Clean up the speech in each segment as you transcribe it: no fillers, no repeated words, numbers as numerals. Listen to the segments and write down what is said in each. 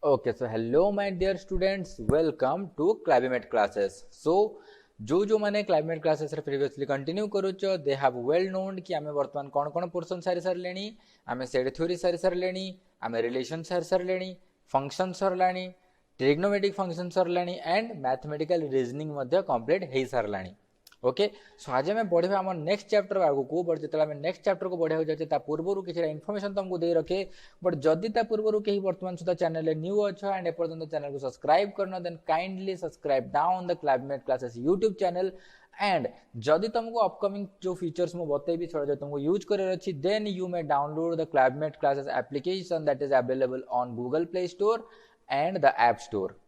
Okay, so hello my dear students, welcome to Clavimet classes. So जो माने climate classes रे previously continue करूछ they have well known कि आमे वर्तमान कोन कोन पोर्शन सारी सरलेनी आमे सेट थ्योरी सारी सरलेनी आमे रिलेशन सारी सरलेनी फंक्शन सरलानी ट्रिग्नोमेट्रिक फंक्शन सरलानी एंड मैथमेटिकल रीजनिंग मध्ये कंप्लीट हे सरलानी. ओके सो आज आम बढ़ा आम नेक्स्ट चैप्टर आगू को बट जो आम नेक्स्ट चैप्टर को बढ़ा जाए पूर्व किसी इनफॉरमेशन तुमको दे रखे बट जदि पूर्व कहीं वर्तमान सुधा चैनल न्यू अच्छ एंड एपर्यंत चैनल को सब्सक्राइब करना then kindly subscribe down the Climate Classes YouTube channel and जदि तुमको अपकमिंग जो फीचर्स मु बतेबी जो तुमको यूज कर अच्छी then you may download the Climate classes application that is available on Google Play Store and the App Store.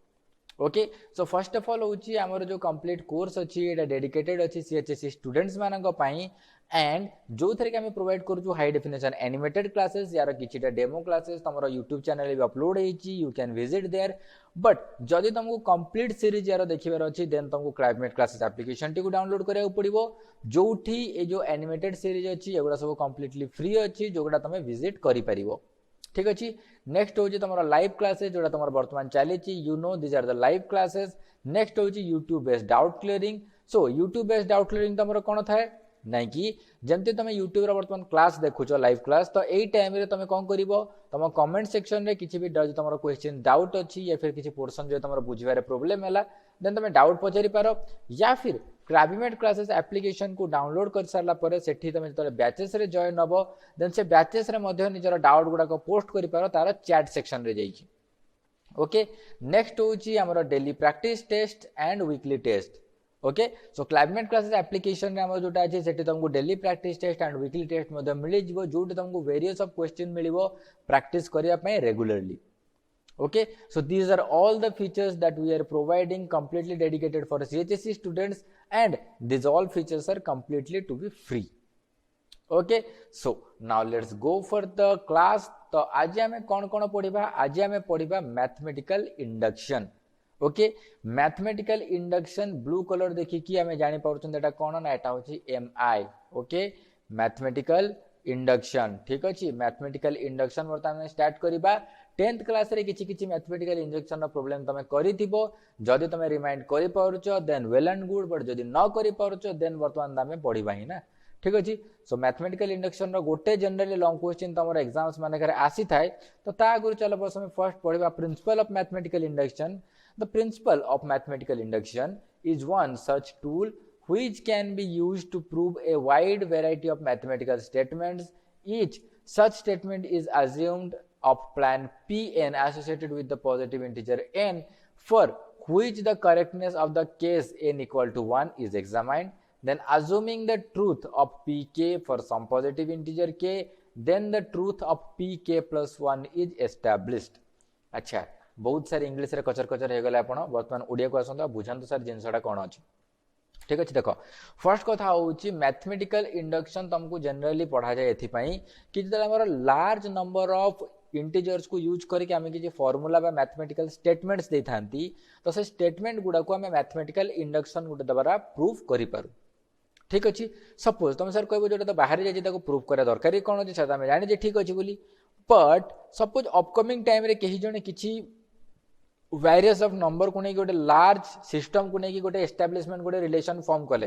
Okay so first of all होची हमर जो कंप्लीट कोर्स अछि एटा डेडिकेटेड अछि सीएचएससी स्टूडेंट्स मानक पई एंड जो थरे के हम प्रोवाइड करू हाई डेफिनेशन एनिमेटेड क्लासेस यार किछिटा डेमो क्लासेस तमरो YouTube चैनल भी अपलोड हेची you can visit there but जदि तुमको कंप्लीट सीरीज यार देखिबार अछि देन तुमको क्लाइमेट क्लासेस एप्लिकेशन टी को डाउनलोड करिया पड़िबो जोठी ए जो एनिमेटेड सीरीज अछि एगुडा सब कंप्लीटली फ्री अछि जोगुडा तमे विजिट करि परिबो. ठीक अच्छी नेक्स्ट हूँ तुम लाइव क्लासेस जो तुम बर्तमान चली you know these are the live classes. Next हूँ YouTube based doubt clearing. So YouTube based doubt clearing तुम कौन थाए नाई कि जमती तुम यूट्यूब बर्तमान क्लास देखुच लाइव क्लास तो यही टाइम रे तुम कौन कर तुम कमेंट सेक्शन रे किसी भी तुम क्वेश्चन डाउट अच्छी या फिर किसी पोर्सन जो तुम बुझे प्रोब्लेम है देन तुम डाउट पचारि पार या फिर क्लाविमेट क्लासेस एप्लिकेशन को डाउनलोड कर सारा पर सेठी तुम जो बैचेस रे जॉइन हबो देन से बैचेस रे मध्य निजर डाउट गुडा को पोस्ट करि पारो तार चैट सेक्शन रे जाई. ओके नेक्स्ट होची हमर daily practice test and weekly test. Okay so climate classes application रे हमर जोटा अछि सेठी तुमको daily practice test and weekly test मध्य मिलि जिवो जोटी तुमको वेरियस ऑफ क्वेश्चन मिलिवो प्रैक्टिस करिया पय regularly. Okay so these are all the features that we are providing completely dedicated for CHSE students and these all features are completely to be free. Okay so now let's go for the class. तो आज हमें कौन कौन पढ़िबा आज हमें पढ़िबा mathematical induction. Okay mathematical induction blue colour देखि कि हमें जानि पाउछन एटा कोन ना एटा होची MI. Okay mathematical induction. ठीक अछि मैथमेटिकल इंडक्शन वर्तमान स्टार्ट करिबा 10th क्लास रे किछि किछि मैथमेटिकल इंडक्शन रो प्रॉब्लम तमे करिथिबो जदि तमे रिमाइंड करि पाउछो then well and good but जदि न करि पाउछो देन वर्तमान तमे पढिबा ही ना. ठीक अछि सो मैथमेटिकल इंडक्शन रो गोटे जनरली लॉन्ग क्वेश्चन तमरो एग्जाम्स माने करे आसी थाए तो ता गुरु चलो बस हम फर्स्ट पढिबा principle of mathematical induction. The principle of mathematical induction is one such tool which can be used to prove a wide variety of mathematical statements. Each such statement is assumed of plan Pn associated with the positive integer n for which the correctness of the case n equal to 1 is examined. Then assuming the truth of Pk for some positive integer k, then the truth of Pk plus 1 is established. अच्छा बहुत सारे English रे कचर कचर हे गले आपण वर्तमान ओडिया को आसंता बुझांतो सार जिंसडा कोन अछि. ठीक अच्छे देख फर्स्ट कथा हूँ मैथमेटिकल इंडक्शन तुमको जनरली पढ़ा जाए एथिपाई कि जब लार्ज नंबर ऑफ इंटीजर्स को यूज करके आम किसी फॉर्मूला बा मैथमेटिकल स्टेटमेंट्स दे थांती तो से स्टेटमेंट गुड़ा को आम मैथमेटिकल इंडक्शन गोटे द्वारा प्रूफ करि पारू. ठीक अच्छे सपोज तुम सर कह जो बाहर जाए प्रूफ करा दरकार कौन अच्छे आम जाने ठीक अच्छे बोली बट सपोज अपकमिंग टाइम रे कहीं जने किसी वेरियस ऑफ नंबर को नहीं गोटे लार्ज सिस्टम को नहीं गोटे एस्टाब्लिशमेंट गोटे रिलेशन फॉर्म कले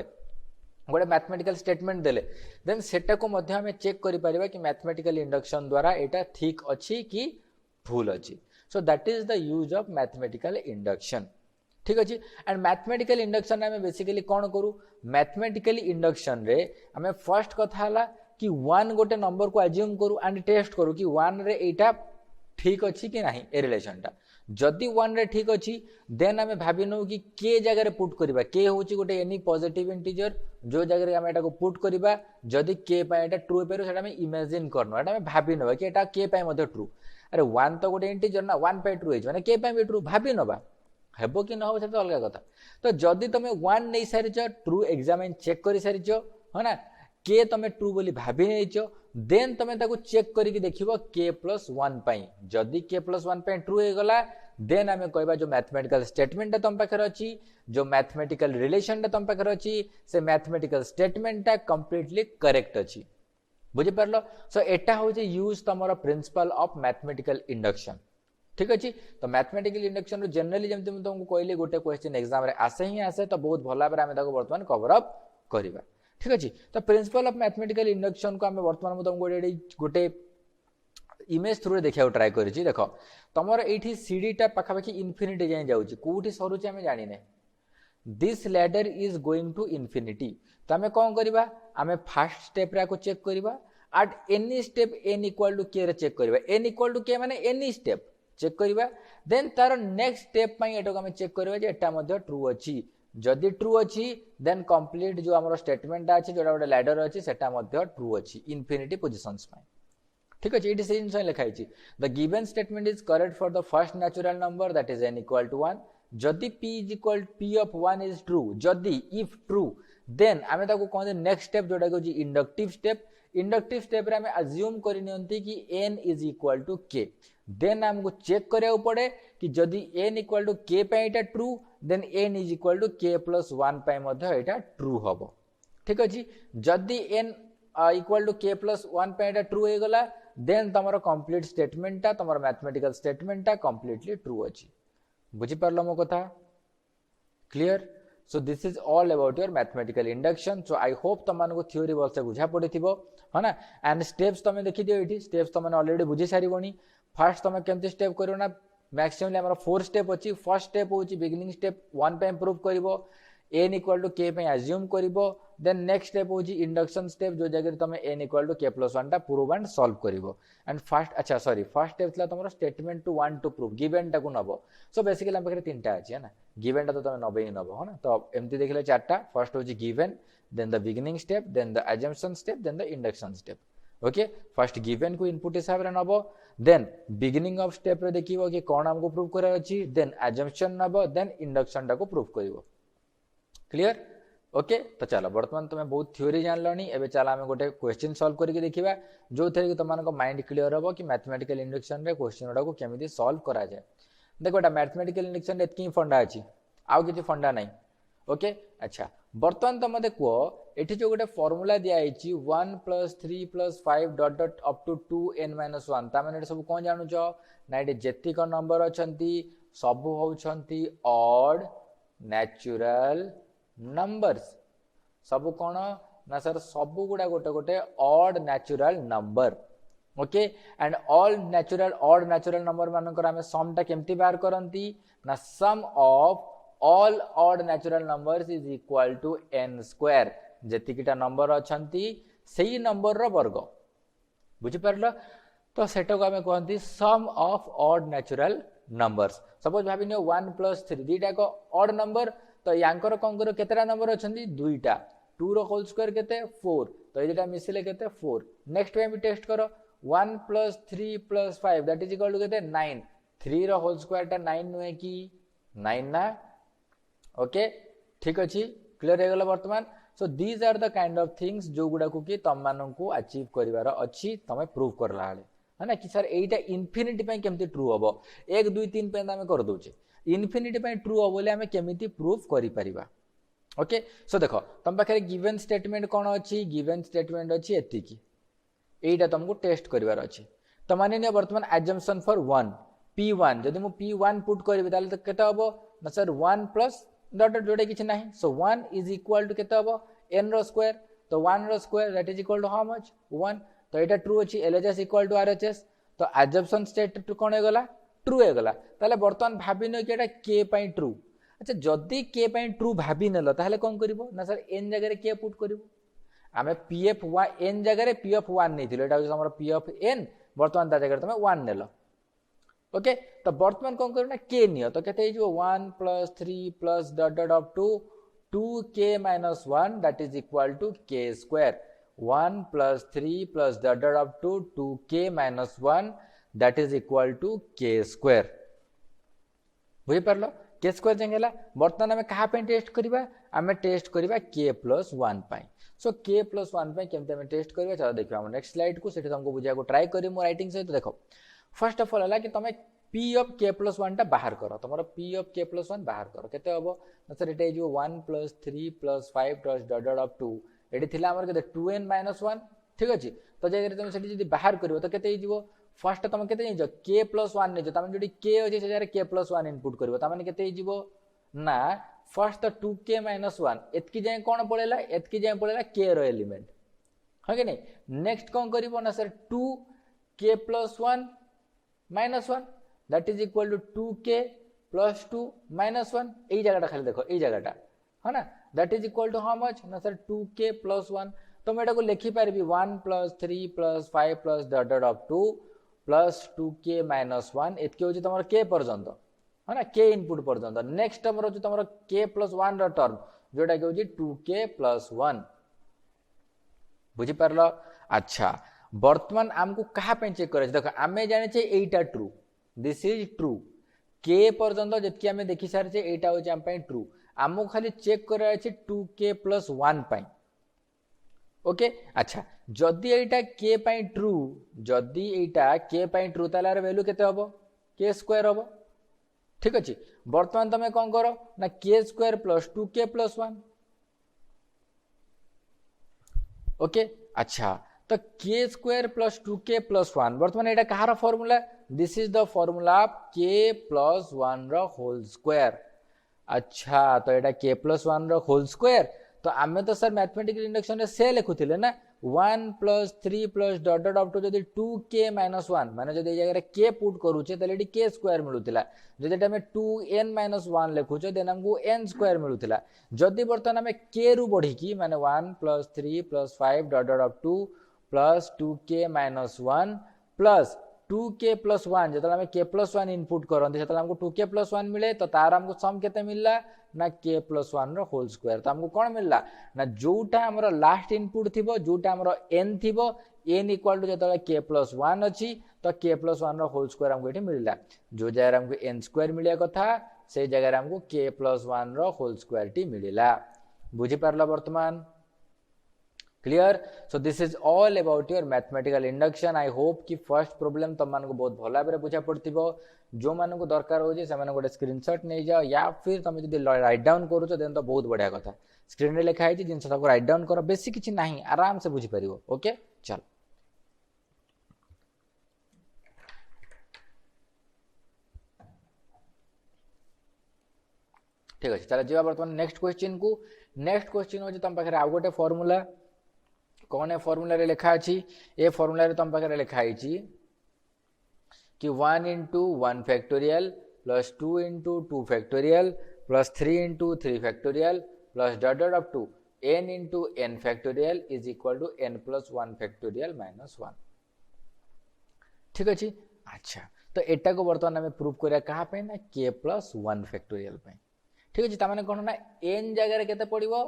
गोटे मैथमेटिकल स्टेटमेंट देले देन सेटा को मध्य हमें चेक करि परिबा कि मैथमेटिकल इंडक्शन द्वारा एटा ठीक अछि कि भूल अछि. So that is the use of mathematical induction. ठीक अछि एंड मैथमेटिकल इंडक्शन में बेसिकली कौन करू मैथमेटिकल इंडक्शन रे हमें फर्स्ट कथा हला कि 1 गोटे नंबर को अज्यूम करू एंड टेस्ट करू कि 1 रे एटा ठीक अछि कि नाही ए रिलेशनटा जदि 1 रे ठीक अछि देन हमें भाबी नो कि के जगह रे पुट करबा के होची गोटे एनी पॉजिटिव इंटीजर जो जगह रे हम एटा को पुट करबा जदि के पय एटा ट्रू पेरो सेटा हम इमेजिन करनो एटा हम भाबी नबा कि एटा के पय मध्ये ट्रू. अरे 1 तो गोटे इंटीजर ना 1 पय ट्रू हेज माने के पय भी ट्रू भाबी नबा हेबो कि न हो से तो अलग कथा. तो जदि तमे 1 नै सारिछ ट्रू एग्जामिन चेक करि सारिछ हो ना के तमे ट्रू बोली भाबी नैछ देन तमे ताको चेक करिक देखिबो के प्लस 1 पई जदि के प्लस 1 पई ट्रू हे गला देन आमे कहबा जो मैथमेटिकल स्टेटमेंट तुम पाखर अछि जो मैथमेटिकल रिलेशन तुम पाखर अछि से मैथमेटिकल स्टेटमेंट कंप्लीटली करेक्ट अछि. बुझी पारलो. सो एटा हो यूज तुम प्रिंसिपल ऑफ मैथमेटिकल इंडक्शन. ठीक अच्छे। तो मैथमेटिकल इंडक्शन जनरली जमी मुझे तुमको कहली गोटे क्वेश्चन एग्जाम रे आसे ही आसे, तो बहुत भल भाव आम बर्तमान कवर अप करवा। ठीक अच्छे। तो प्रिंसिपल ऑफ मैथमेटिकल इंडक्शन को आम बर्तमान तुमको गोटे इमेज थ्रू देखा ट्राए कर देख तुम ये सीढ़ीटा पाखापाखि इनफिनिटी जाए जाऊँगी कौटी सरुचे आम जाने this ladder is going to infinity. तो आम कौन करवा आम फास्ट स्टेप रे चेक करवा at any step n equal to k रे चेक करवा एन इक्वल टू के माने एनी स्टेप चेक करवा देन तार नेक्स्ट स्टेप आम चेक करवा जे एटा मध्ये ट्रू अच्छी जदि ट्रू अच्छी देन कंप्लीट जो आम स्टेटमेंट अच्छी जो गोटे लैडर अच्छी सेटा मध्ये ट्रू अच्छी इनफिनिटी पोजिशंस। ठीक अच्छे। ये से जिन लिखाई the given statement is correct for the first natural number that is n equal to 1 जदि p is equal p of 1 is true जदि इफ ट्रू देन आमे ताको कहते नेक्स्ट स्टेप जोटा कि इंडक्टिव स्टेप। इंडक्टिव स्टेप रे आमे assume करि नियंती कि n is equal to k then हमको चेक करिया पड़े कि जदि n इक्वल टू k पे एटा true then n is equal to k plus 1 पे मध्ये एटा ट्रू हबो। ठीक अछि। जदि n equal to k plus 1 पे एटा ट्रू हे गला देन तमरो कंप्लीट स्टेटमेंटा तमरो मैथमेटिकल स्टेटमेंटा कंप्लीटली ट्रू अछि। बुझी पारलो मो कथा clear. So this is all about your mathematical induction. So I hope तुम को थ्योरी वर्ष बुझा पड़ो है ना एंड स्टेप्स तुम देखी दियो ये स्टेप्स तुमने ऑलरेडी बुझी सारी। फास्ट तुम केमती स्टेप करो ना मैक्सिमम आम 4 स्टेप अच्छी। फर्स्ट स्टेप हूँ बिगिनिंग स्टेप 1 पे प्रूव कर n इक्वल टू k पे अज्यूम करिवो देन नेक्स्ट स्टेप हूँ इंडक्शन स्टेप जो जगह तुम n equal to k plus 1 टा प्रूव एंड सॉल्व करिवो एंड फास्ट अच्छा सॉरी फर्स्ट स्टेप था तुम statement to 1 to prove given टा को नब। सो बेसिकली आम पाखे 3टा अच्छी है ना गिवन टा तो तुम नबे ही नब है ना। तो एमती देखले 4टा फर्स्ट हूँ given then the beginning step then the assumption step then the induction step. Okay first given को इनपुट हिसाब से नब देन बिगिनिंग ऑफ स्टेप रे देखिवो कि कौन हमको प्रूव करार अछि देन अजम्पशन नब देन इंडक्शन टा को प्रूव करिवो। Clear okay. तो चलो बर्तमान तुम बहुत थ्योरी जान लनी एबे चला आम गोटे क्वेश्चन सॉल्व करके देखिबा जो थे कि तुम माइंड क्लियर हो कि मैथमेटिकल इंडक्शन रे क्वेश्चन गुडा को केमिति सॉल्व करा जाए। देखो एटा मैथमेटिकल इंडक्शन एतकी फंडा अछि आउ किछि फंडा नहीं। ओके अच्छा बर्तमान तुम मते को एठी जो गोटे फार्मूला दिया आइछि 1 + 3 + 5 dot dot up to 2n - 1 ता माने सब कोन जानु छ ना एठी जेतिक नंबर अछंती सब होउछंती ऑड नेचुरल नंबर्स सब कौन ना सर सब गुड़ा गोटे गोटे odd natural number. Okay and all natural odd natural number मानकर आमे सम टा केमती बाहर करंती ना sum of all odd natural numbers is equal to n square जेतिकिटा नंबर अछंती सेही नंबर रो वर्ग। बुझी परलो। तो सेटा को आमे कहंती sum of odd natural numbers. Suppose भाबी नियो 1 + 3 दीटा को ऑड नंबर तो यांकर कौन करो केतरा नंबर अछंती दुईटा 2 रो होल स्क्वायर केते 4 तो ये जेटा मिसिले केते 4 नेक्स्ट टाइम भी टेस्ट करो 1 + 3 + 5 दैट इज इक्वल टू केते 9 3 रो होल स्क्वायर टा 9 नुए की 9 ना। ओके ठीक अछि क्लियर हे गेला वर्तमान। So these are the kind of things जो गुडा को कि तम मानन को अचीव करिवार अछि तमे प्रूव करला हाले है ना कि सर एटा इनफिनिटी पे केमती ट्रू हबो 1 2 3 पे हम कर दोचे इनफिनिटी पे ट्रू हो बोले हमें केमिति प्रूफ करि परिबा। ओके सो देखो तुम पाखे गिवन स्टेटमेंट कौन अच्छी गिवन स्टेटमेंट अच्छी एतिकी एटा तुमको टेस्ट करिवार अच्छी। तो मानि नियो वर्तमान अजम्पशन फॉर 1 p1 जदि मु p1 पुट करबे ताले तो केते हबो ना सर 1 प्लस डॉट डॉट जोड़े किछ नाही सो 1 इज इक्वल टू केते हबो n रो स्क्वायर तो 1 रो square that is equal to how much 1 तो एटा ट्रू अछि LHS इक्वल टू RHS तो अजम्पशन स्टेट कोन हे गला ट्रू हे गला ताले वर्तमान भाबी न कि एटा k पई ट्रू। अच्छा जदि k पई ट्रू भाबी नेलो ताले कोन करिवो ना सर n जगह रे k पुट करिवो आमे pf1 n जगह रे pf1 नेथिलो एटा हमर pfn वर्तमान ता जगह तमे 1 नेलो। ओके तो वर्तमान कोन करू ना k नियो तो केते हिजो 1 + 3 + dot dot up to 2k - 1 that is equal to k square 1 + 3 + dot dot up to 2k - 1 that is equal to k square. बुझी परलो k स्क्वायर जंगेला वर्तमान हमें कहा पे टेस्ट करबा हमें टेस्ट करबा k + 1 पाई। सो k + 1 पाई केमते हमें टेस्ट करबा चलो देखबा हम नेक्स्ट स्लाइड को सेठी तुमको बुझिया को ट्राई करी मो राइटिंग से। तो देखो फर्स्ट ऑफ ऑल हला कि तमे p ऑफ k + 1 टा बाहर करो तमरो p ऑफ k + 1 बाहर करो केते हबो ना सर एटा जो 1 + 3 + 5 डॉट डॉट अप टू एटी थिला हमर केते 2n - 1 ठीक अछि तो जगह तुम सेठी जदी बाहर करबो तो केते हिजो फर्स्ट तुम के के प्लस वन नहीं जो के अच्छे से के प्लस वन इनपुट कर के ना फर्स्ट तो 2k माइनस वन एतकी जाए कौन पड़ेगा एतकी जाए पड़ेगा के रो एलिमेंट हाँ कि नहीं नेक्स्ट कौन करिवो ना sir 2k plus one minus one that is equal to 2k plus 2 minus one यही जगह खाली देखो यही जगह है ना that is equal to how much ना सर 2k प्लस वन तो मैं को लिखी पारि 1 plus 3 plus 5 plus dot dot up to plus 2k minus one एतके हो तुम के पर्यंत है ना के इनपुट पर्यंत नेक्स्ट टर्म रो तुम के प्लस वन टर्म जोटा कि हूँ 2k प्लस वन बुझीपार अच्छा बर्तमान आमको कहा चेक कर देख आम जाने यहीटा ट्रू दिस इज ट्रू के पर्यंत जितकी आम देखी सारी यहाँ हूँ आम ट्रू आमको खाली चेक कर 2k प्लस वन ओके अच्छा जदि यहाँ के ट्रू जदि यहाँ के ट्रू तार वैल्यू केते हम के स्क्वायर हम ठीक अच्छे बर्तमान तुम कौन कर ना के square plus 2k plus one okay अच्छा तो के square plus 2k plus one बर्तमान यहाँ कहार formula this is the formula k plus one whole square अच्छा तो यहाँ के प्लस वन होल स्क्वायर तो आम तो सर मैथमेटिकल इंडक्शन से लिखुले ना 1 plus 3 plus dot dot up to जब 2k माइनस वन माने जब जगह के पुट करुचे तो के स्क्वायर मिलूला जब आम 2n माइनस वन लिखुचे देन आमको n स्क्वायर मिलूला जदि बर्तमान आम के रु बढ़ी माने 1 plus 3 plus 5 dot dot up to plus 2k minus one plus 2k plus one जो आम के प्लस वन इनपुट करते हमको 2k प्लस वन मिले तो तार हमको सम केते मिलला ना के प्लस वन होल स्क्वायर तो हमको कौन मिलला ना जोटा हमर लास्ट इनपुट थी जोटा हमर n थी n इक्वल टू जो के प्लस वन अच्छी तो के प्लस वन होल स्क्वायर हमको ये मिलला जो जगह हमको n स्क्वायर मिलिया कथा से जगह हमको k plus one whole square टी मिलला बुझीपार बर्तमान clear so this is all about your mathematical induction I hope कि फर्स्ट प्रॉब्लम तुम मानको बहुत भल भाव बुझा पड़ो जो मानको दरकार हो गोटे स्क्रीनशॉट नहीं जाओ या फिर तुम जो राइट डाउन करुच देन तो बहुत बढ़िया कथा स्क्रीन रे लिखा है जिन सब राइट डाउन कर बेसी किसी ना आराम से बुझी पार ओके चल ठीक अच्छे चलो जी बर्तमान नेक्स्ट क्वेश्चन को नेक्स्ट क्वेश्चन हो तुम पाखे आउ गोटे फॉर्मूला कौन है फॉर्मूला रे लिखा अच्छी ए फॉर्मूला रे तुम पाखे लिखा है कि 1 into 1 factorial plus 2 into 2 factorial plus 3 into 3 factorial plus dot dot up to n into n factorial is equal to n plus 1 factorial minus 1 ठीक अच्छे अच्छा तो एटा को बर्तमान आम प्रूफ करा क्या ना k प्लस 1 फैक्टोरियल ठीक अच्छे ताने कौन ना n जगह के पड़ो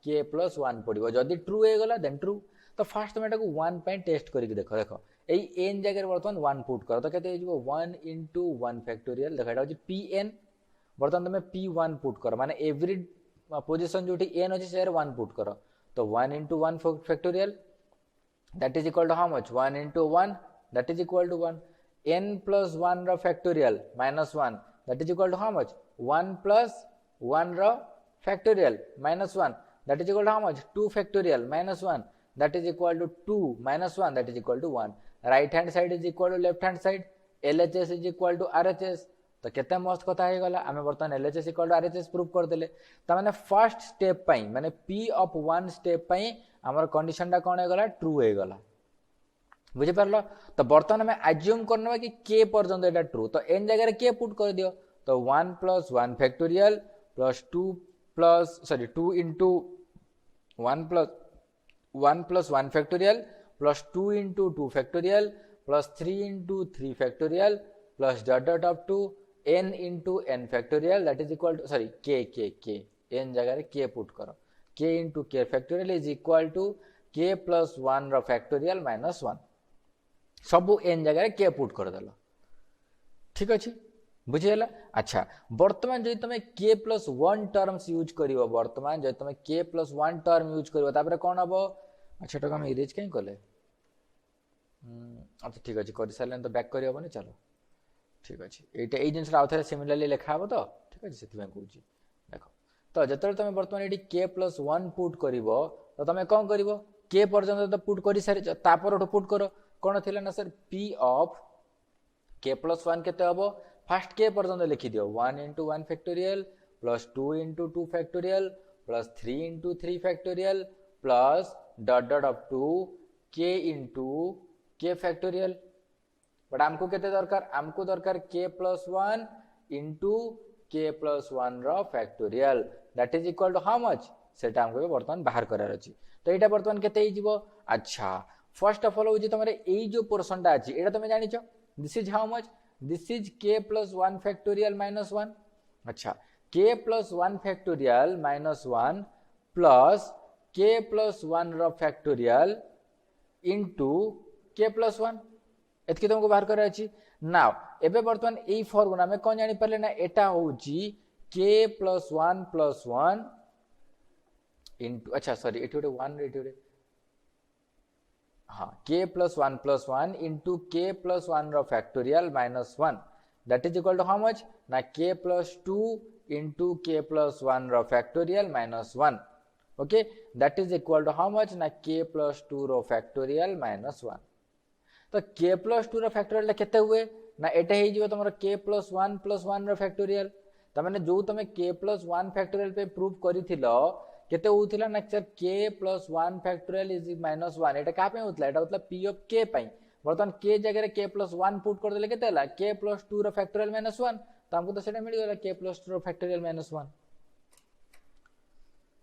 k प्लस 1 पड़ो जदि ट्रू हो गला देन ट्रू तो फास्ट तुम एटा को 1 पे टेस्ट करके देख देख यही n जगह बर्तमान 1 पुट कर तो कहते 1 इंटू 1 फैक्टोरियल देख यहाँ pn बर्तमान तुम p1 पुट कर माने एवरी पोजिशन जो n अच्छे से 1 पुट कर तो 1 into 1 factorial that is equal to how much 1 into 1 that is equal to 1 n plus 1 factorial minus 1 that is equal to how much 1 plus 1 factorial minus 1 that is equal to how much 2 factorial minus 1 that is equal to 2 minus 1 that is equal to 1 right hand side is equal to left hand side LHS is equal to RHS तो केते मस्त कथा हे गला आमे बर्तमान LHS equal to RHS proof कर देले त माने फर्स्ट स्टेप पई माने p ऑफ 1 स्टेप पई हमर कंडीशन टा कोन हे गला ट्रू हे गला बुझे परलो तो बर्तमान में एज्यूम करनबा कि k पर्यंत एटा ट्रू तो n जगह रे k पुट कर दियो तो 1 plus 1 factorial plus 2 into 1 plus 1 factorial plus 2 into 2 factorial plus 3 into 3 factorial plus dot dot up to n into n factorial that is equal to sorry k n जगह k put करो k into k factorial is equal to k plus 1 factorial minus 1 सबू n जगह k put कर देल ठीक अच्छे बुझीगला अच्छा बर्तमान जो तुम k प्लस 1 टर्म्स यूज कर बर्तमान जो तुम k प्लस 1 टर्म यूज कर कौन हम अच्छा टाक इरेज कहीं कले अच्छा ठीक अच्छे कर सारे तो बैक करनी चलो ठीक अच्छे ये जिन आउ थे सिमिलरली लिखा तो ठीक अच्छे से कहूँ देख तो जो तुम बर्तमान ये k प्लस 1 पुट कर तो तुम कौन कर k पर्यटन तो पुट कर सारी पुट कर कौन थी ना sir p of k plus 1 केते हबो फास्ट k पर्यंत लिखि दियो 1 into 1 factorial plus 2 into 2 factorial plus 3 into 3 factorial plus dot dot up to k into k factorial but हमको केते दरकार हमको दरकार k plus 1 into k plus 1 रो factorial that is equal to how much सेटा हमको वर्तमान बाहर करार अछि तो एटा वर्तमान केते ही जीवो अच्छा फर्स्ट ऑफ ऑल होजी तमरे एई जो पोर्शनटा अछि एटा तमे जानि छ this is how much this is k plus 1 factorial minus 1 अच्छा k plus 1 factorial minus 1 plus k plus 1 रो फैक्टोरियल इनटू k प्लस 1 एतके तुमको बाहर करे अछि नाउ एबे वर्तमान एई फॉर्मूला में कोन जानि परले ना एटा होउची k प्लस 1 इनटू अच्छा सॉरी एटी 1 एटी हाँ k plus 1 into k plus 1 रो factorial minus 1 that is equal to how much ना k plus 2 into k plus 1 रो factorial minus 1 okay that is equal to how much ना k plus 2 रो factorial minus 1 तो k plus 2 रो factorial केते हुए ना एटा हे जिवो तमरो k प्लस 1 रो फैक्टोरियल त माने जो तमे k प्लस 1 फैक्टोरियल पे प्रूव करिथिलो केते होउथिला ना sir k plus 1 factorial is minus 1 एटा का पे होतला एटा होतला p ऑफ k पई वर्तमान k जगह रे k प्लस 1 पुट कर देले केते हला k प्लस 2 रो फैक्टोरियल माइनस 1 त हमको तो सेटा मिल गेला k प्लस 2 रो फैक्टोरियल माइनस 1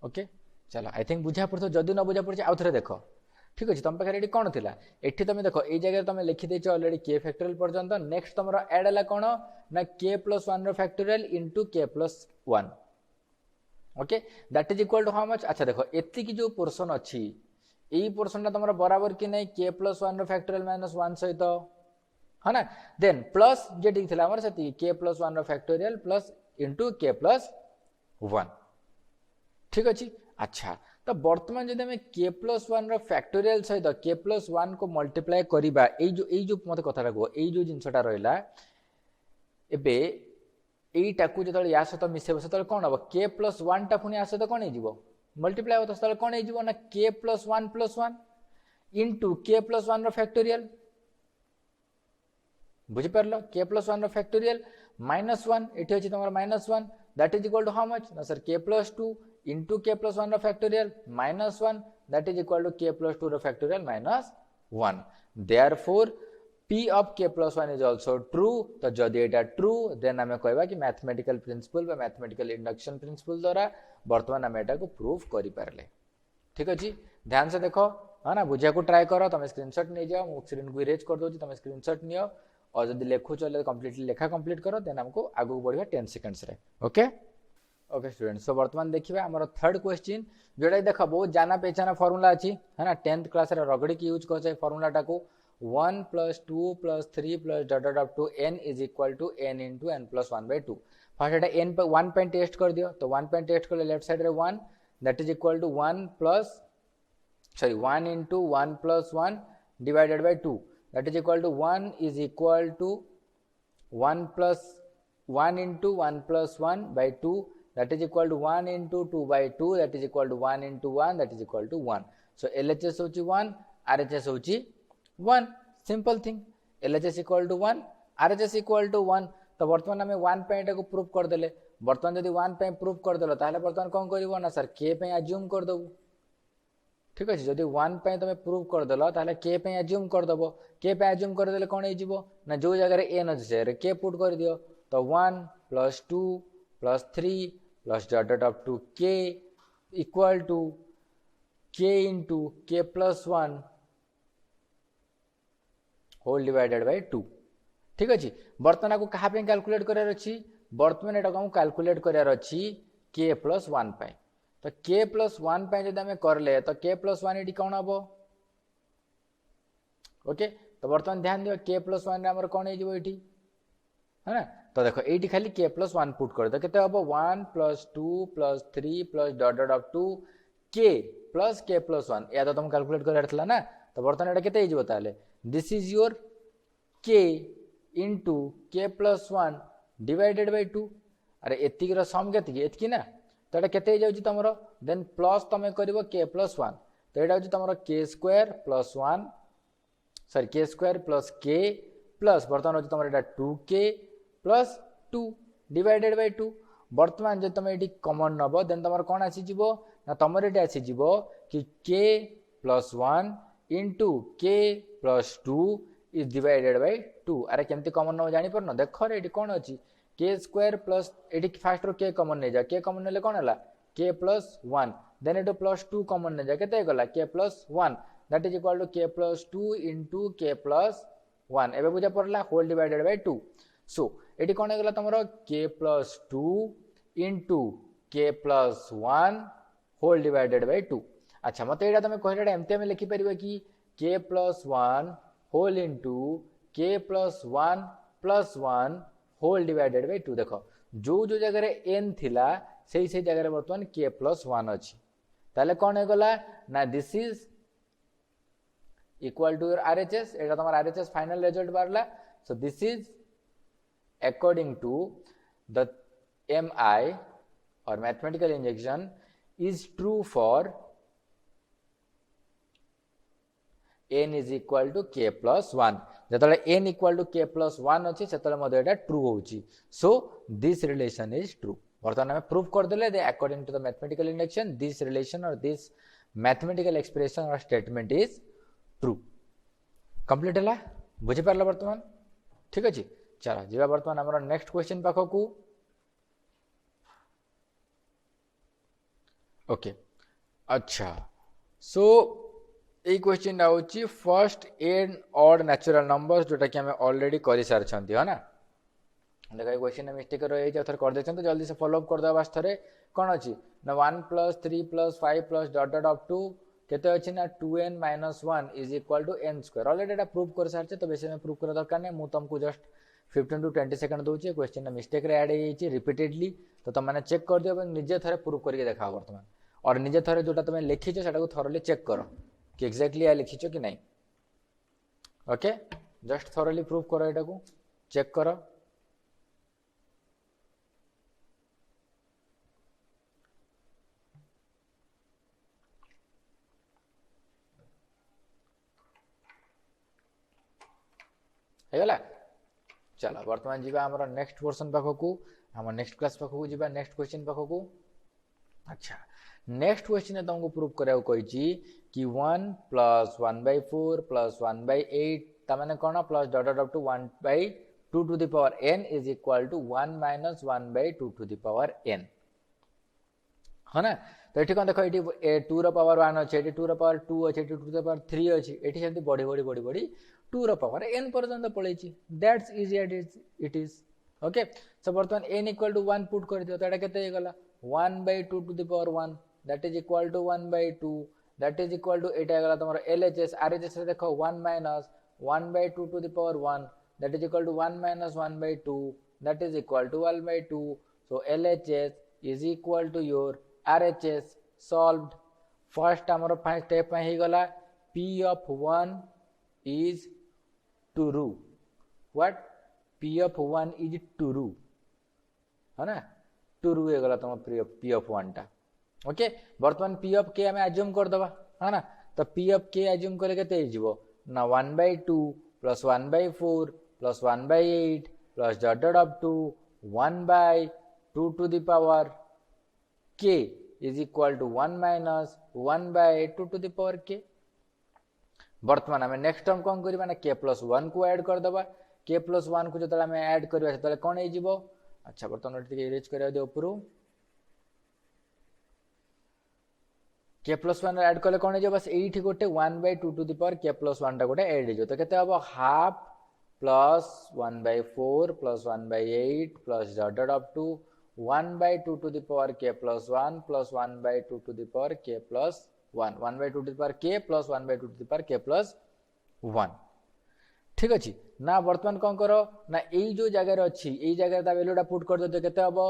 ओके चलो आई थिंक बुझा पड़तो जदी न बुझा पड़छ आउथरे देखो ठीक अछि तम पाखे एटी कोन थिला एठी तमे देखो ए जगह तमे लिखि देछ ऑलरेडी k फैक्टोरियल पर्यंत नेक्स्ट तमरो ऐड हला कोन ना k प्लस 1 रो factorial into k plus 1 okay that is equal to how much अच्छा देखो एति की जो पोर्शन अछि एई पोर्शन तमरो बराबर कि नै k प्लस 1 रो फैक्टोरियल माइनस 1 सहित है ना देन प्लस जे ठीक थिला हमर सती k प्लस 1 रो factorial plus into k plus 1 ठीक अछि अच्छा तो वर्तमान जदि हमें k प्लस 1 रो फैक्टोरियल सहित k प्लस 1 को मल्टीप्लाई करिबा एई जो मते कथा लागो एई जो जिंसटा रहला एबे एईटा को जतले या सहित मिसेबो सतले कोन हबो k प्लस 1 टा पुनी आ सहित कोन हे जिवो मल्टीप्लाई होतो सतले कोन हे जिवो ना k plus 1 into k plus 1 रो फैक्टोरियल बुझि परलो k प्लस 1 रो फैक्टोरियल माइनस 1 एठी अछि तमर minus 1 that is equal to how much ना sir k plus 2 into k plus 1 रो factorial minus 1 that is equal to k plus 2 रो factorial minus 1 therefore p of k plus 1 is also true तो जदि एटा true then हमें कहबा कि mathematical principal बा mathematical induction principal द्वारा वर्तमान हम एटा को प्रूफ करि पारले ठीक अछि ध्यान से देखो है ना बुझिया को ट्राई करो तमे स्क्रीनशॉट नै जाओ मु स्क्रीन को इरेज कर दोची तमे स्क्रीनशॉट नियो और जदि लेखु चले कंप्लीटली लेखा कंप्लीट करो देन हमको आगु बढ़िया 10 सेकंड्स रे ओके ओके स्टूडेंट्स सो वर्तमान देखिबा हमर थर्ड क्वेश्चन जोडा देखा बहुत जाना पहचाना फार्मूला अछि है ना 10th क्लास रे रगड़ी की यूज करछे फार्मूला टा को 1 + 2 + 3 + dot dot up to n = n * n + 1/2 first एटा n पे 1 पे टेस्ट कर दियो तो 1 पे टेस्ट कर लेफ्ट साइड रे 1 that is equal to 1 into 1 + 1 divided by 2 that is equal to 1 is equal to 1 plus 1 into 1 plus 1 by 2 that is equal to 1 into 2 by 2 that is equal to 1 into 1 that is equal to 1 so LHS होची 1 RHS होची 1 simple thing LHS equal to 1 RHS equal to 1 तो वर्तमान हमें 1 पे एटा को proof कर देले वर्तमान यदि 1 पे प्रूफ कर देलो ताले वर्तमान कोन करिवो ना सर k पे अज्यूम कर दबो ठीक अछि जदि 1 पे तमे प्रूफ कर देलो ताले k पे अज्यूम कर दबो k पे अज्यूम कर देले कोन हे जिवो ना जो जगह रे n अछि रे k पुट कर दियो तो 1 + 2 + 3 + dot dot up to k equal to k into k plus 1 whole divided by 2 ठीक अछि वर्तमान को कहा पे कैलकुलेट करार अछि वर्तमान एटा को कैलकुलेट करार अछि k plus 1 पे तो k plus 1 पे जदि हमें करले तो k plus 1 एटी कोन हबो ओके तो वर्तमान ध्यान दियो k plus 1 रे हमर कोन हे जिवो एटी है ना तो देखो एटी खाली k plus 1 पुट कर दो केते हबो 1 + 2 + 3 + dot dot up to k plus k plus 1 या तो तुम कैलकुलेट करार थला ना तो वर्तमान एटा केते हे जिवो ताले this is your k into k plus 1 divided by 2 अरे एतिक रो सम केति एतकी ना तो एटा केते जाउची तमरो देन प्लस तमे करिवो k plus 1 तो एटा होची तमरो k² plus 1 sorry k² plus k plus बर्तमान होची तमर एटा 2k प्लस 2 डिवाइडेड बाय 2 बर्तमान जे तुम ये कमन नब देन तुम कौन आसीज ना तुम ये आसीज कि k plus 1 into k plus 2 is divided by 2 अरे केमती कमन नब जानी परन देख रे ये कौन अच्छी k स्क्वायर प्लस ये फास्ट रो k कमन नहीं जा k कमन नेले कौन है k प्लस 1 देन ये प्लस 2 कमन नहीं जा केते गला k plus 1 that is equal to k plus 2 into k plus 1 एबे बुझा पड़ला होल डिवाइडेड बाय 2 सो ये कौन है तुम k plus 2 into k plus 1 whole divided by 2 अच्छा मत ये तुम कहला एमती आम लिखिपर कि k plus 1 whole into k plus 1 plus 1 whole divided by 2 देख जो जो जगह n थिला से जगह बर्तमान k प्लस 1 अच्छी ताले कौन है गला ना this is equal to your RHS एटा तुम्हारा RHS फाइनल रिजल्ट बारला so this is according to the MI or mathematical injection is true for n is equal to k plus 1 जतले n equal to k plus 1 अछि सेतले मधे एटा true होउची so this relation is true वर्तमान हम proof कर देले दे according to the mathematical induction this relation और दिस मैथमेटिकल एक्सप्रेशन और स्टेटमेंट इज ट्रू कंप्लीट हला बुझि परला वर्तमान ठीक अछि चलो जीवा वर्तमान हमर नेक्स्ट क्वेश्चन पाखकू ओके अच्छा सो ये क्वेश्चन आउची first and odd natural numbers जोटा कि हमें ऑलरेडी करि सार छंती है ना देखा क्वेश्चन मिस्टेक रही थर कर देछन तो जल्दी से फॉलो अप कर दबा थरे कोन अछि ना 1 plus 3 plus 5 plus dot dot up to केते अछि ना 2n - 1 is equal to n square already एटा प्रूव कर सार छ तो बेसी में प्रूव कर दरकार नै मु तुमको जस्ट 15 टू 20 सेकंड दूचे क्वेश्चन मिस्टेक रे ऐड होई रिपीटेडली तो तुम मैंने चेक कर दियो निजे थरे प्रूव करके देखा वर्तमान और निजे थरे जोटा तुम लिखिछ सेटा को थोरली चेक करो कि एग्जैक्टली आ लिखिछ कि नहीं ओके जस्ट थोरली प्रूव करो एटा को चेक करो हेगला चलो वर्तमान जीवा हमर नेक्स्ट पोर्शन पाखकू हम नेक्स्ट क्लास पाखकू जीवा नेक्स्ट क्वेश्चन पाखकू अच्छा नेक्स्ट क्वेश्चन तुमको प्रूव करा कही कि 1 प्लस 1/4 प्लस 1/8 तमाने कौन plus dot dot up to 1/2 to the power n is equal to 1 minus 1/2 to the power n है ना तो ये कौन देख ये 2 रो पावर 1 अच्छे 2 रो पावर 2 अच्छे 2 टू द पावर 3 अच्छी ये सेमती बढ़ी बढ़ी बढ़ी बढ़ी 2 रो पावर n पर्यंत पड़े that's easy it is okay so बर्तमान n इक्वल टू 1 पुट कर दियो तो एटा केते गला 1/2 to the power 1 that is equal to 1/2 that is equal to एटा गला तुम्हारा LHS RHS रे देखो 1 minus 1/2 to the power 1 that is equal to 1 minus 1/2 that is equal to 1/2 so LHS is equal to your RHS solved first हमरो first step में ही गला P of 1 is true what P of 1 is true है ना true हे गला तुम P of 1 टा okay वर्तमान P of k हमें अज्यूम कर दबा है ना तो P of k अज्यूम करे केते हे जीवो ना 1/2 plus 1/4 plus 1/8 plus dot dot up to 1/2 to the power k is equal to 1 minus 1/2 to the power k वर्तमान हमें नेक्स्ट टर्म कौन करिबा ना k plus 1 को ऐड कर दबा k plus 1 को जतला हमें ऐड करबा सेतले कोन हे जिवो अच्छा वर्तमान टिके इरेज करिया दे ऊपर k plus 1 ऐड करले कोन हे जे बस एठी गोटे 1/2 to the power k plus 1 टा गोटे ऐड हे जो तो केते हबो half plus 1/4 plus 1/8 plus dot dot up to 1/2 to the power k plus 1 plus 1/2 to the power k plus 1 1/2 to the power k plus 1/2 to the power k plus 1 ठीक अछि ना वर्तमान कोन करो ना एई जो जगह रे अछि एई जगह ता वैल्यूटा पुट कर दे केते हबो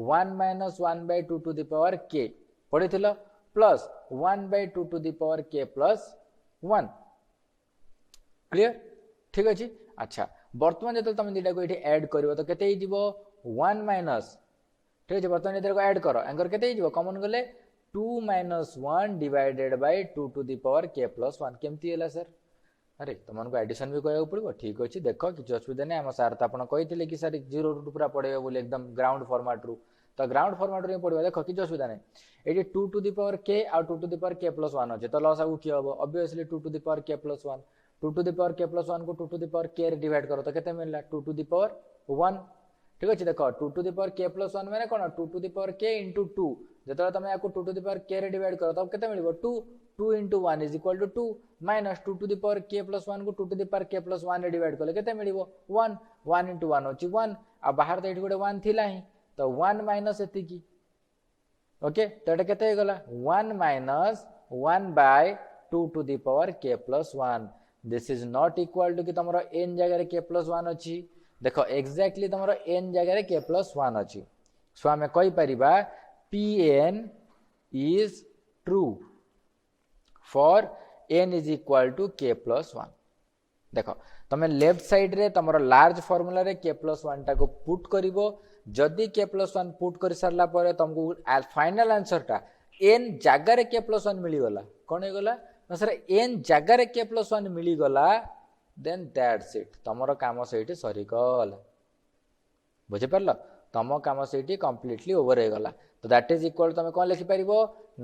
1 minus 1/2 to the power k पढिथिलो plus 1/2 to the power k plus 1 clear ठीक अछि अच्छा वर्तमान जते तुम दिटा को एठी ऐड करिवो तो केते ही जीवो 1 minus ठीक है बर्तमान इधर को ऐड करो एंकर केते हिजो कॉमन गले 2 - 1 divided by 2 to the power k plus 1 केमती हला सर अरे तुमको एडिशन भी कहू पड़ो ठीक अच्छे देख किसी असुविधा नहीं आम सार तो आप कही कि सर 0 रू पूरा पढ़े बोले एकदम ग्राउंड फॉर्मेट रू तो ग्राउंड फॉर्मेट रू पढ़ा देख किसी असुविधा नहीं ये 2 टू द पावर के आ 2 to the power k plus 1 अच्छे तो लस आगे किए हम obviously 2 to the power k plus 1 2 to the power k plus 1 को 2 to the power k divide करो तो केते मिलला 2 टू द पावर 1 ठीक अच्छे देख 2 to the power k plus 1 मैंने कौन 2 to the power k into 2 जो तुम या 2 to the power k divide करो तब केते मिलिबो 2 2 into 1 is equal to 2 minus 2 to the power k plus 1 को 2 to the power k plus 1 रे डिवाइड कले केते मिलिबो 1 1 इंटू 1 होची 1 आ बाहर तो एठी गोटे 1 थिला ही तो 1 माइनस एति की ओके तो एटा केते गला 1 minus 1 by 2 to the power k plus 1 this is not equal to कि तमरो n जगह रे के प्लस 1 अछि देखो एक्जेक्टली तमरो n जगह रे के प्लस 1 अछि सो हमें कहि परिबा pn is true for n is equal to k plus 1 देखो तमे लेफ्ट साइड रे तमरो लार्ज फार्मूला रे k plus 1 टा को पुट करिवो जदी k plus 1 पुट कर सरला परे तुमको फाइनल आंसर टा n जगह रे k plus 1 मिली गला कोन हे गला ना सर n जगह रे k plus 1 मिली गला देन दैट्स इट तमरो काम सेठी सरी गला बुझे परलो तम काम सेठी कंप्लीटली ओवर हे गला तो दैट इज इक्वल तुम कौन लिखि पारिबो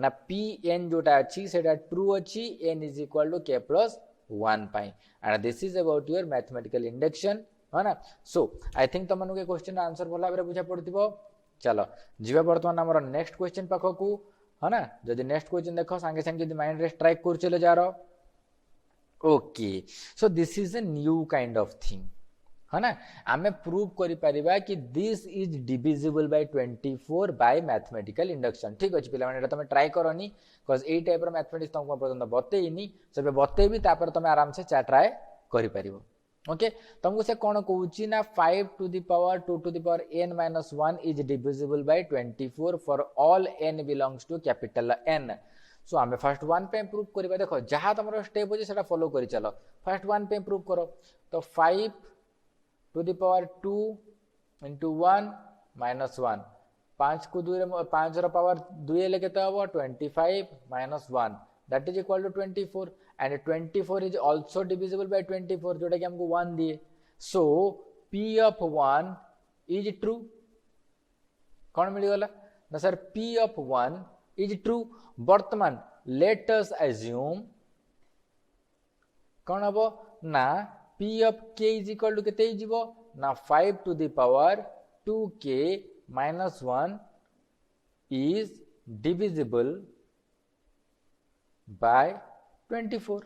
ना पी एन जोटा अच्छी सेटा ट्रू अच्छी एन इज इक्वल टू के plus 1 pi and this is about your mathematical induction है ना सो आई थिंक तुम के क्वेश्चन आंसर भला भाबरे बुझा पड़तिबो चलो जीवा वर्तमान हमर नेक्स्ट क्वेश्चन पाखकू है ना जदि नेक्स्ट क्वेश्चन देखो संगे संगे जदि माइंड रे स्ट्राइक कर चले जा रहा okay so this is a new kind of thing है ना आमे प्रूव करि परिबा कि दिस इज divisible by 24 by mathematical induction ठीक अछि पिला माने तुम ट्राई करनी बिकॉज़ ए टाइप रो मैथमेटिक्स तुमको पर्यंत बतेइनी सबे बतेबी तापर तुम आराम से चा ट्राई करि परिबो ओके तुमको से कोन कहूची ना 5 to the power 2 to the power n minus 1 is divisible by 24 for all n belongs to capital N सो आमे फर्स्ट 1 पे प्रूव करिबा देखो जहा तमरो स्टेप होजे सेटा फॉलो करि चलो फर्स्ट 1 पे प्रूव करो तो 5 to the power 2 into 1 minus 1 5 को 2 5 रो पावर 2 ले केते हबो 25 minus 1 that is equal to 24 and 24 is also divisible by 24 जोटा कि हमको 1 दिए so p of 1 is true कौन मिल गला ना sir p of 1 is true वर्तमान let us assume कौन हबो ना p of k is equal to केते हिजिबो ना 5 to the power 2k minus 1 is divisible by 24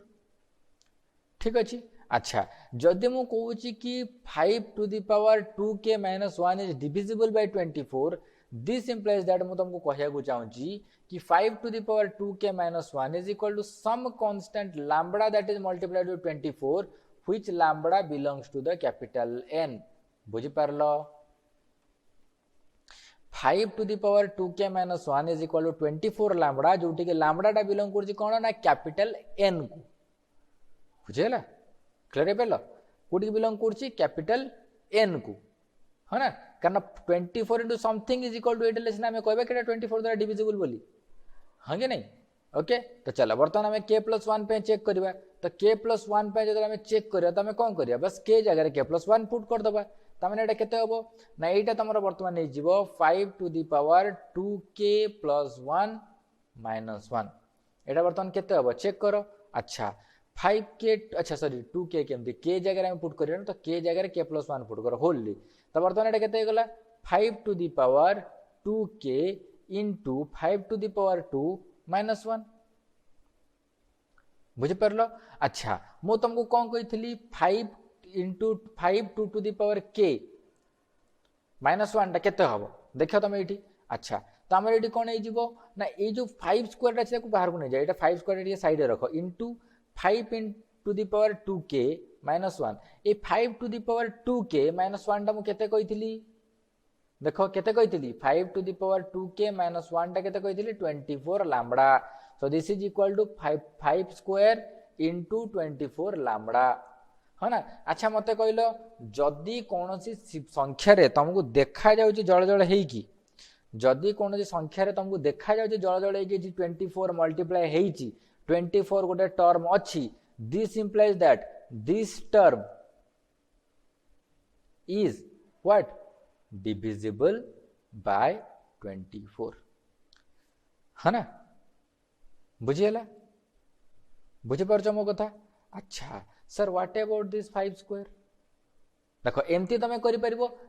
ठीक अछि अच्छा जदि मु कहूची कि 5 to the power 2k minus 1 is divisible by 24 this implies that मु तुमको कहया को चाहूची कि 5 to the power 2k minus 1 is equal to some constant lambda that is multiplied with 24 which lambda belongs to the capital N बुझी पारलो 5 to the power 2k minus 1 is equal to 24 lambda जोटी के lambda टा belong करछि कोन ना capital N को बुझेला clear है पेलो कोटी के बिलोंग करछि कैपिटल N को है ना कारण 24 into something is equal to 8 less ना हमें कहबे केटा 24 द्वारा डिविजिबल बोली हां के नहीं ओके तो चलो वर्तमान हमें k plus 1 पे चेक करबा तो k plus 1 पे जदि हमें चेक करिया तो हमें कोन करिया बस k जगह रे k plus 1 पुट कर दबा तमने एटा केते होबो ना एटा तमरो वर्तमान नै जीवो 5 to the power 2k plus 1 minus 1 एटा वर्तमान केते होबो चेक करो अच्छा 5k अच्छा सॉरी 2k केमती k जगह रे हम पुट करियो तो k जगह रे k plus 1 पुट करो होलली तो वर्तमान एटा केते गला 5 to the power 2k into 5 to the power 2 minus 1 बुझे परलो अच्छा मो तुमको कोन कहितली 5 into 5 2 to the power k minus 1 टा केते हबो देखो तुम एठी अच्छा तो हमर एठी कोन हे जिवो ना ए जो 5 स्क्वायर टा को बाहर को नै जाय एटा 5 स्क्वायर टा साइड रे रखो into 5 into the power 2k minus 1 A 5 to the power 2k minus 1 टा मु केते कहितली देखो केते कहितली 5 to the power 2k minus 1 टा केते कहितली 24 lambda so this is equal to 5 square into 24 lambda है ना अच्छा मते कहलो जदी कोनोसी संख्या रे तुमको देखा जाउची जळ जळ हेई की जदी कोनोसी संख्या रे तुमको देखा जाउची जळ जळ हेई की 24 मल्टीप्लाई हेईची 24 गोटे टर्म अछि This implies that this term is what? Divisible by 24 है ना? बुझीगला? बुझी पारछ मो कथा? अच्छा sir what about this 5 square? देखो एमती तुम कर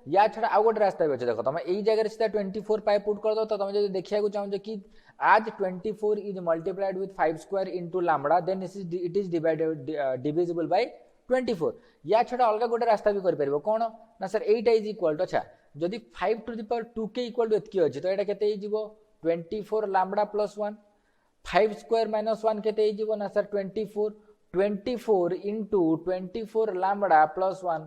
या छड़ा आउ गोटे रास्ता भी अच्छे देख तुम यही जगह सीधा 24 पाए पुट कर दो तो तुम जो देखा चाहो कि आज 24 is multiplied with 5 square into lambda then it is divisible by 24 या छड़ा अलग गोटे रास्ता भी कर कौन ना sir Etah is equal to अच्छा जदि 5 to the power 2k equal to एतकी अछि तो एटा केते हिजिवो 24 लैम्बडा प्लस 1 5 स्क्वायर माइनस 1 केते हिजिवो ना सर 24 इनटू 24 लैम्बडा प्लस 1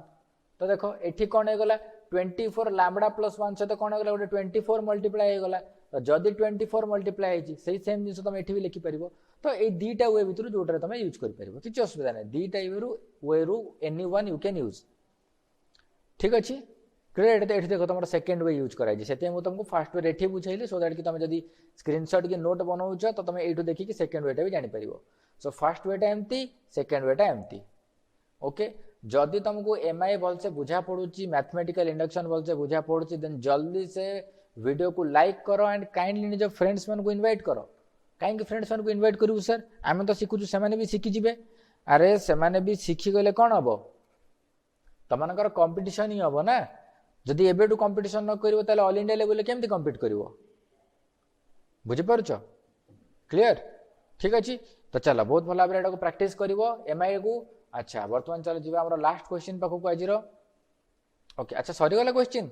तो देखो एठी कौन है गला 24 लैम्बडा प्लस 1 से तो कौन है गला गोटे 24 मल्टीप्लाई है गला तो जदी 24 मल्टीप्लाई है सही सेम जिंस तुम एठी भी लिखि परिबो तो ए दीटा वे भितर जोटा तुम यूज कर परिबो किछ असुविधा नै दीटा वे रु any one you can use ठीक अछि क्लियर। तो एठी देखो तुम सेकंड वे यूज कराई जे सेते मु तुमको फर्स्ट वे एठी बुझाइले सो दैट कि तुम जदी स्क्रीनशॉट के नोट बनाउछ तो तुम एठु देखि कि सेकंड वेटा भी जानि परिबो। सो फर्स्ट वेटा एम्ति सेकंड वेटा एम्ति ओके। जदि तुमको एमआई भल से बुझा पड़ुची मैथमेटिकल इंडक्शन भल से बुझा पड़ुची देन जल्दी से वीडियो को लाइक करो एंड काइंडली निज फ्रेंड्स मन को इनवाइट करो। काहे फ्रेंड्स मन को इनवाइट करू सर आमे तो शिखुछु से माने भी शिखि जिवे अरे से माने भी शिखि गले कोन हबो तमनकर कंपटीशन ही हबो ना। जदि एबेटू कंपटीशन न करिवो ताले ऑल इंडिया लेवल केमती कंपीट करिवो बुझि पारुछो क्लियर ठीक अछि। तो चलो बहुत भल भाव एटा को प्रैक्टिस करिवो एमआई को। अच्छा वर्तमान चलो जीवा हमरा लास्ट क्वेश्चन पाखो को आजिरो ओके। अच्छा सॉरी वाला क्वेश्चन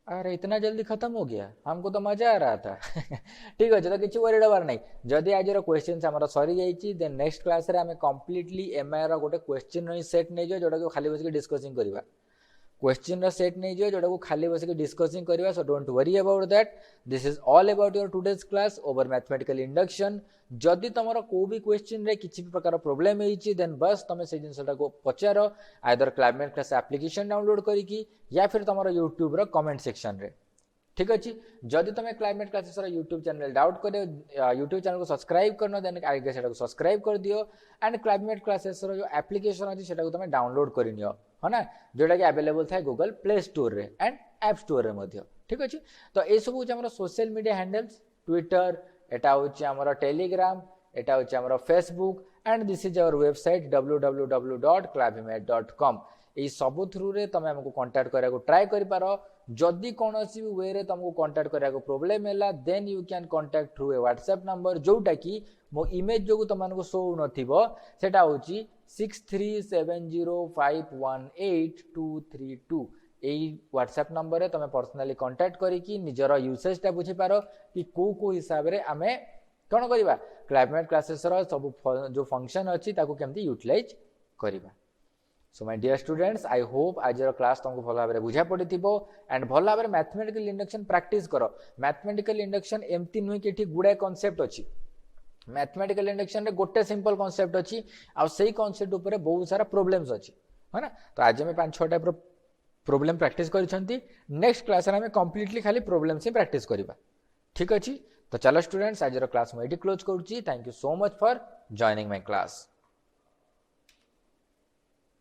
अरे इतना जल्दी खत्म हो गया हमको तो मजा आ रहा था ठीक अच्छे तो किसी वरीड हबार नहीं। जदि आज क्वेश्चन आम सरी जाइए देन नेक्स्ट क्लास रे आमे कंप्लीटली एमआई रो गोटे क्वेश्चन सेट नहीं जो जोटा को खाली बस डिस्कसिंग करवा क्वेश्चन सेट नहीं जो जोटा को खाली बस डिस्कसिंग करवा। So don't worry about that this is all about your today's class over mathematical induction. जदि तुम को भी क्वेश्चन रे किसी भी प्रकार प्रॉब्लम होइछि देन बस तुम से जिनसटा को पचार either climate class application download करिकी या फिर तुम यूट्यूब रो कमेंट सेक्शन रे ठीक अच्छे। जदि तुम climate Classes YouTube channel doubt कर यूट्यूब चैनल को सब्सक्राइब करना देन आगे से सब्सक्राइब कर दियो एंड क्लाइमेट क्लासेस जो एप्लिकेशन अच्छी से तुम डाउनलोड कर नियो है ना जोटा कि अवेलेबल था गूगल प्ले स्टोर रे एंड ऐप स्टोर रे मध्य ठीक अच्छे। तो ये सब हूँ सोशल मीडिया हैंडल्स ट्विटर एटा हूँ आमर टेलीग्राम एटा हूँ आमर Facebook and this is our website www.clavimet.com। ये सब थ्रू रे तुम हमको कांटेक्ट करा को ट्राई करि पारो। जदि कोनोसी भी वे रे तुमको कांटेक्ट करा को प्रॉब्लम हैला then you can contact through a WhatsApp number जोटा कि मो इमेज जो तुमको शो नथिबो सेटा होची 6370518232 यही व्हाट्सएप नंबर रे तुम पर्सनली कांटेक्ट करिकी निजर यूसेज टा बुझी पारो कि को हिसाब रे आमे कोन करबा क्लाइमेट क्लासेस रो सब जो फंक्शन अछि ताको केमती यूटिलाइज करबा। So my dear students I hope आज क्लास तुमको भल भाव बुझा पड़ी एंड भल भाव मैथमेटिकल इंडक्शन प्रैक्टिस करो। मैथमेटिकल इंडक्शन एमती नुह कि गुड़ाए कॉन्सेप्ट अच्छी मैथमेटिकल इंडक्शन रे गोटे सिंपल कॉन्सेप्ट अच्छी आ सही कॉन्सेप्ट ऊपर बहुत सारा प्रॉब्लम्स अच्छी है ना। तो आज हमें 5-6 टाइप प्रॉब्लम प्रैक्टिस करिसेंती नेक्स्ट क्लास रे हमें कंप्लीटली खाली प्रॉब्लम्स ही प्रैक्टिस करबा ठीक अछि। तो चलो स्टूडेंट्स आज क्लास में क्लोज करूची। Thank you so much for joining my class.